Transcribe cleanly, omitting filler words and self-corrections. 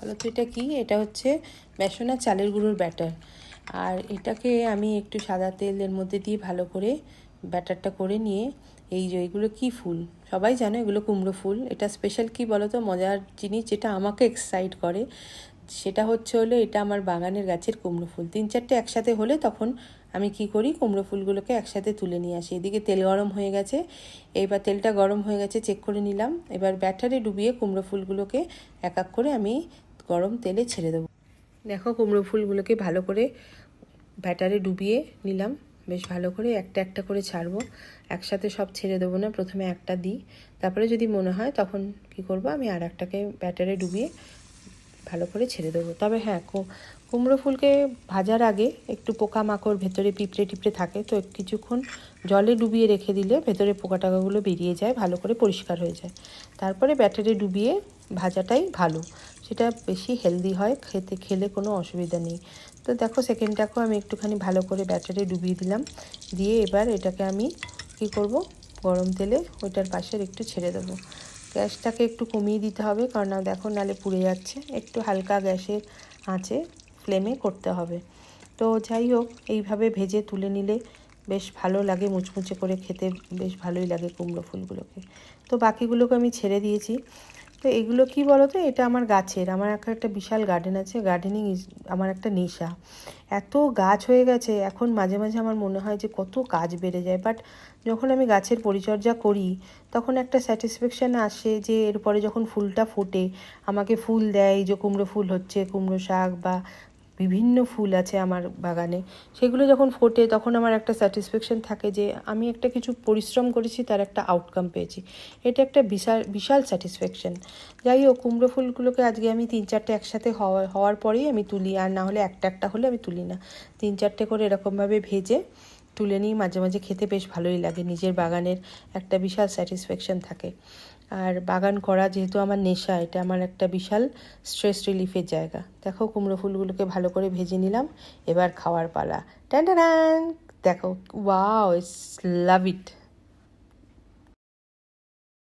বলো তো এটা কি? এটা হচ্ছে বেসন আর চালের গুঁড়োর ব্যাটার। আর এটাকে আমি একটু সাদা তেলের মধ্যে দিয়ে ভালো করে ব্যাটারটা করে নিয়ে, এই যে এগুলো কী ফুল সবাই জানো, এগুলো কুমড়ো ফুল। এটা স্পেশাল কি বলো তো, মজার জিনিস যেটা আমাকে এক্সাইট করে সেটা হলো এটা আমার বাগানের গাছের কুমড়ো ফুল। 3-4টে একসাথে হলে তখন আমি কি করি, কুমড়ো ফুলগুলোকে একসাথে তুলে নিয়ে আসি। এদিকে তেল গরম হয়ে গেছে, এইবার তেলটা গরম হয়ে গেছে চেক করে নিলাম। এবার ব্যাটারে ডুবিয়ে কুমড়ো ফুলগুলোকে এক এক করে আমি গরম তেলে ছেড়ে দেবো। দেখো কুমড়ো ফুলগুলোকে ভালো করে ব্যাটারে ডুবিয়ে নিলাম, বেশ ভালো করে একটা একটা করে ছাড়বো, একসাথে সব ছেড়ে দেবো না, প্রথমে একটা দিই, তারপরে যদি মনে হয় তখন কি করব, আমি আর একটাকে ব্যাটারে ডুবিয়ে ভালো করে ছেড়ে দেবো। তবে হ্যাঁ, কুমড়ো ফুলকে ভাজার আগে একটু পোকামাকড় ভেতরে পিঁপড়ে টিপড়ে থাকে, তো কিছুক্ষণ জলে ডুবিয়ে রেখে দিলে ভেতরে পোকা টাকাগুলো বেরিয়ে যায়, ভালো করে পরিষ্কার হয়ে যায়। তারপরে ব্যাটারে ডুবিয়ে ভাজাটাই ভালো, সেটা বেশি হেলদি হয়, খেলে কোনো অসুবিধা নেই। তো দেখো সেকেন্ডটাকেও আমি একটুখানি ভালো করে ব্যাটারে ডুবিয়ে দিলাম, দিয়ে এবার এটাকে আমি কি করব, গরম তেলে ওইটার পাশের একটু ছেড়ে দেবো। গ্যাসটাকে একটু কমিয়ে দিতে হবে, কারণ দেখো নালে পুড়ে যাচ্ছে, একটু হালকা গ্যাসের আঁচে ফ্লেমে করতে হবে। তো যাই হোক, এইভাবে ভেজে তুলে নিলে বেশ ভালো লাগে, মুচমুচে করে খেতে বেশ ভালোই লাগে কুমড়ো ফুলগুলোকে। তো বাকিগুলোকে আমি ছেড়ে দিয়েছি। তো এগুলো কি বলো তো, এটা আমার গাছের, আমার একটা বিশাল গার্ডেন আছে, গার্ডেনিং আমার একটা নেশা। এত গাছ হয়ে গেছে এখন, মাঝে মাঝে আমার মনে হয় যে কত কাজ বেড়ে যায়, বাট যখন আমি গাছের পরিচর্যা করি তখন একটা স্যাটিসফ্যাকশান আসে যে এরপরে যখন ফুলটা ফোটে, আমাকে ফুল দেয়, যে কুমড়ো ফুল হচ্ছে, কুমড়ো শাক বা বিভিন্ন ফুল আছে আমার বাগানে, সেগুলো যখন ফোটে তখন আমার একটা স্যাটিসফ্যাকশান থাকে যে আমি একটা কিছু পরিশ্রম করেছি, তার একটা আউটকাম পেয়েছি। এটা একটা বিশাল বিশাল স্যাটিসফ্যাকশান। যাই হোক, কুমড়ো ফুলগুলোকে আজকে আমি 3-4টে একসাথে হওয়ার পরেই আমি তুলি, আর না হলে একটা একটা হলে আমি তুলি না। 3-4টে করে এরকমভাবে ভেজে তুলে নিই, মাঝে মাঝে খেতে বেশ ভালোই লাগে, নিজের বাগানের একটা বিশাল স্যাটিসফ্যাকশান থাকে। আর বাগান করা যেহেতু আমার নেশা, এটা আমার একটা বিশাল স্ট্রেস রিলিফের জায়গা। দেখো কুমড়ো ফুলগুলোকে ভালো করে ভেজে নিলাম, এবার খাওয়ার পালা। টান টান, দেখো, ওয়াও, ইটস লাভ ইট।